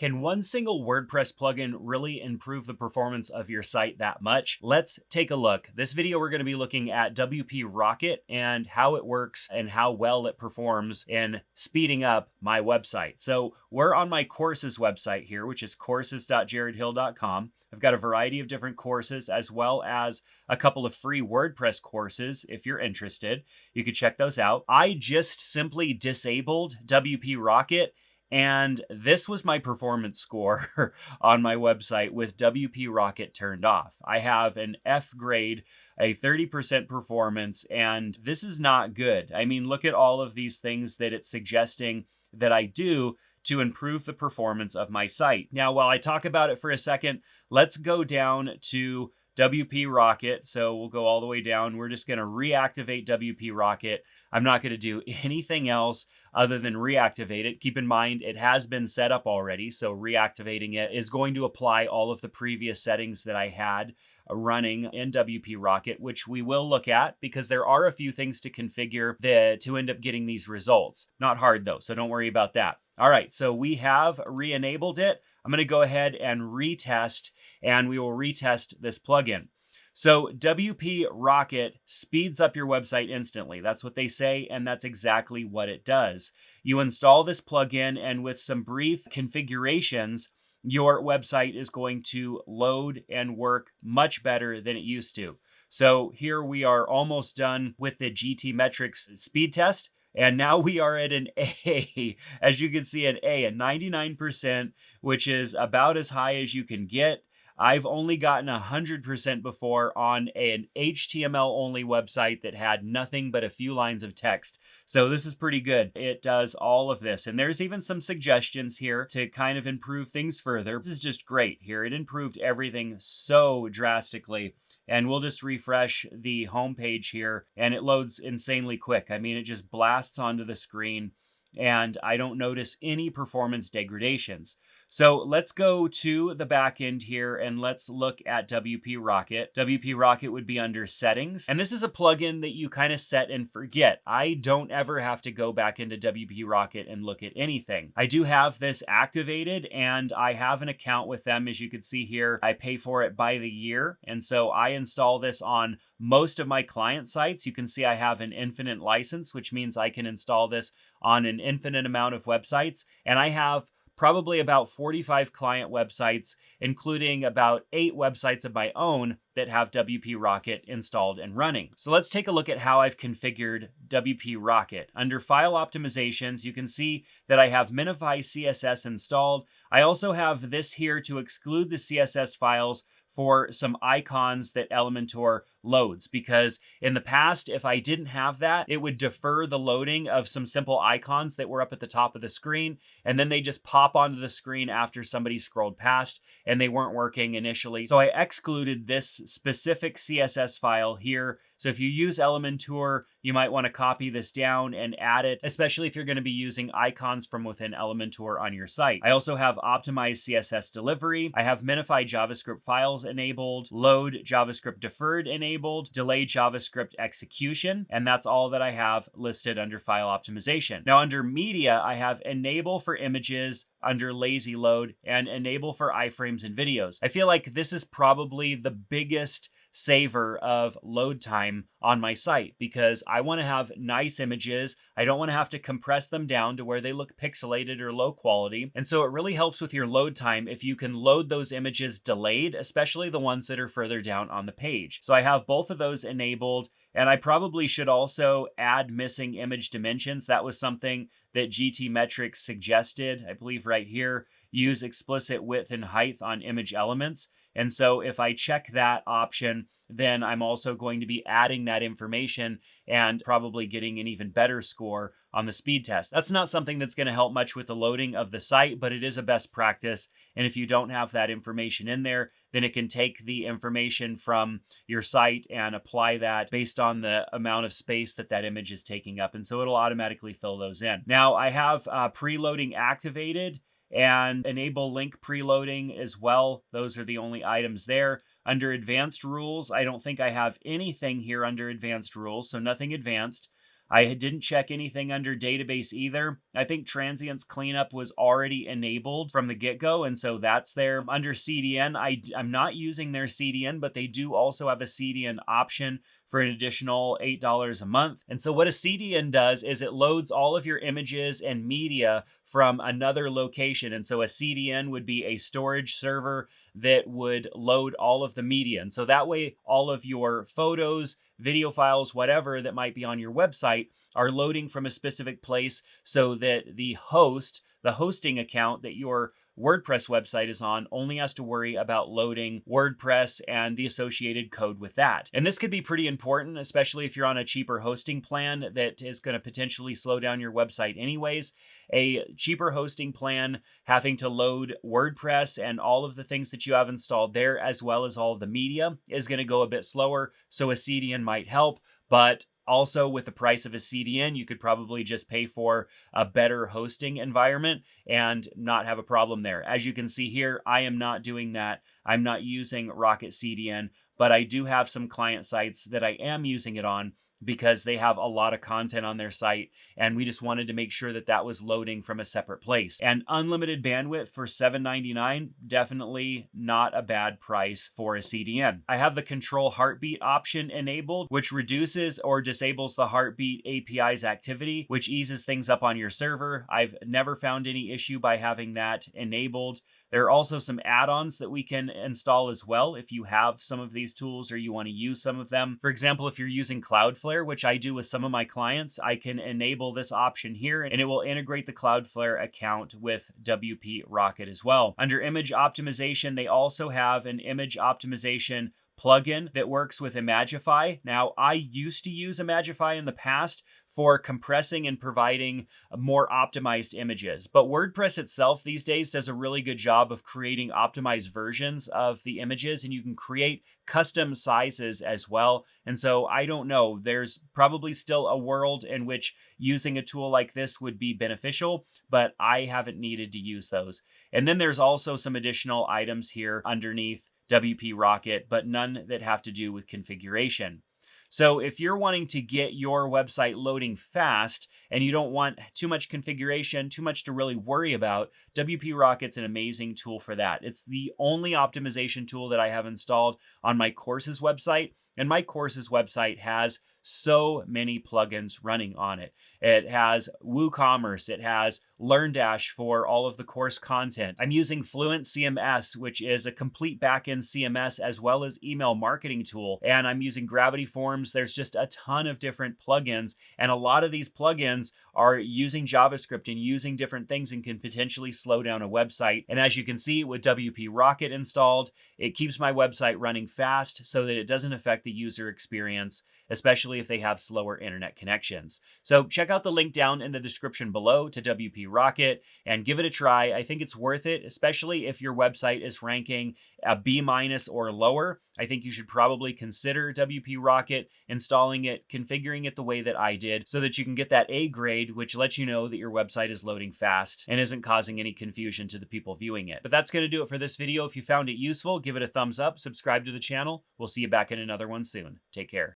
Can one single WordPress plugin really improve the performance of your site that much? Let's take a look. This video, we're going to be looking at WP Rocket and how it works and how well it performs in speeding up my website. So we're on my courses website here, which is courses.jeradhill.com. I've got a variety of different courses as well as a couple of free WordPress courses. If you're interested, you could check those out. I just simply disabled WP Rocket, and this was my performance score on my website with WP Rocket turned off. I have an F grade, a 30% performance, and this is not good. I mean, look at all of these things that it's suggesting that I do to improve the performance of my site. Now, while I talk about it for a second, let's go down to WP Rocket. So we'll go all the way down. We're just going to reactivate WP Rocket. I'm not going to do anything else other than reactivate it. Keep in mind, it has been set up already. So reactivating it is going to apply all of the previous settings that I had running in WP Rocket, which we will look at because there are a few things to configure to end up getting these results. Not hard though, so don't worry about that. All right, so we have re-enabled it. I'm going to go ahead and retest, and we will retest this plugin. So WP Rocket speeds up your website instantly. That's what they say, and that's exactly what it does. You install this plugin, and with some brief configurations, your website is going to load and work much better than it used to. So here we are almost done with the GT metrics speed test. And now we are at an A, as you can see, an A, a 99%, which is about as high as you can get. I've only gotten 100% before on an HTML-only website that had nothing but a few lines of text. So this is pretty good. It does all of this. And there's even some suggestions here to kind of improve things further. This is just great here. It improved everything so drastically. And we'll just refresh the home page here, and it loads insanely quick. I mean, it just blasts onto the screen, and I don't notice any performance degradations. So let's go to the back end here and let's look at WP Rocket. WP Rocket would be under settings. And this is a plugin that you kind of set and forget. I don't ever have to go back into WP Rocket and look at anything. I do have this activated, and I have an account with them. As you can see here, I pay for it by the year. And so I install this on most of my client sites. You can see I have an infinite license, which means I can install this on an infinite amount of websites. And I have probably about 45 client websites, including about 8 websites of my own that have WP Rocket installed and running. So let's take a look at how I've configured WP Rocket. Under File Optimizations, you can see that I have Minify CSS installed. I also have this here to exclude the CSS files for some icons that Elementor loads, because in the past, if I didn't have that, it would defer the loading of some simple icons that were up at the top of the screen, and then they just pop onto the screen after somebody scrolled past and they weren't working initially. So I excluded this specific CSS file here. So if you use Elementor, you might want to copy this down and add it, especially if you're going to be using icons from within Elementor on your site. I also have optimized CSS delivery. I have Minify JavaScript files enabled, load JavaScript deferred enabled, delay JavaScript execution, and that's all that I have listed under file optimization. Now under media, I have enable for images under lazy load and enable for iframes and videos. I feel like this is probably the biggest saver of load time on my site because I want to have nice images. I don't want to have to compress them down to where they look pixelated or low quality. And so it really helps with your load time if you can load those images delayed, especially the ones that are further down on the page. So I have both of those enabled, and I probably should also add missing image dimensions. That was something that GT Metrics suggested, I believe right here. Use explicit width and height on image elements. And so if I check that option, then I'm also going to be adding that information and probably getting an even better score on the speed test. That's not something that's going to help much with the loading of the site, but it is a best practice. And if you don't have that information in there, then it can take the information from your site and apply that based on the amount of space that that image is taking up. And so it'll automatically fill those in. Now I have preloading activated and enable link preloading as well. Those are the only items there. Under advanced rules, I don't think I have anything here under advanced rules, so nothing advanced. I didn't check anything under database either. I think transients cleanup was already enabled from the get-go, and so that's there. Under CDN, I'm not using their CDN, but they do also have a CDN option for an additional $8 a month. And so what a CDN does is it loads all of your images and media from another location. And so a CDN would be a storage server that would load all of the media. And so that way, all of your photos, video files, whatever that might be on your website are loading from a specific place so that the hosting account that your WordPress website is on only has to worry about loading WordPress and the associated code with that. And this could be pretty important, especially if you're on a cheaper hosting plan that is going to potentially slow down your website anyways. A cheaper hosting plan having to load WordPress and all of the things that you have installed there, as well as all of the media, is going to go a bit slower. So a CDN might help, but also, with the price of a CDN, you could probably just pay for a better hosting environment and not have a problem there. As you can see here, I am not doing that. I'm not using Rocket CDN, but I do have some client sites that I am using it on because they have a lot of content on their site, and we just wanted to make sure that that was loading from a separate place. And unlimited bandwidth for $7.99, definitely not a bad price for a CDN. I have the control heartbeat option enabled, which reduces or disables the heartbeat API's activity, which eases things up on your server. I've never found any issue by having that enabled. There are also some add-ons that we can install as well if you have some of these tools or you want to use some of them. For example, if you're using Cloudflare, which I do with some of my clients, I can enable this option here and it will integrate the Cloudflare account with WP Rocket as well. Under image optimization, they also have an image optimization plugin that works with Imagify. Now, I used to use Imagify in the past for compressing and providing more optimized images. But WordPress itself these days does a really good job of creating optimized versions of the images, and you can create custom sizes as well. And so I don't know, there's probably still a world in which using a tool like this would be beneficial, but I haven't needed to use those. And then there's also some additional items here underneath WP Rocket, but none that have to do with configuration. So if you're wanting to get your website loading fast and you don't want too much configuration, too much to really worry about, WP Rocket's an amazing tool for that. It's the only optimization tool that I have installed on my courses website, and my courses website has so many plugins running on it. It has WooCommerce, it has LearnDash for all of the course content. I'm using Fluent CMS, which is a complete backend CMS as well as email marketing tool. And I'm using Gravity Forms. There's just a ton of different plugins. And a lot of these plugins are using JavaScript and using different things and can potentially slow down a website. And as you can see with WP Rocket installed, it keeps my website running fast so that it doesn't affect the user experience, especially if they have slower internet connections. So check out the link down in the description below to WP Rocket and give it a try. I think it's worth it, especially if your website is ranking a B- or lower. I think you should probably consider WP Rocket, installing it, configuring it the way that I did so that you can get that A grade, which lets you know that your website is loading fast and isn't causing any confusion to the people viewing it. But that's going to do it for this video. If you found it useful, give it a thumbs up, subscribe to the channel. We'll see you back in another one soon. Take care.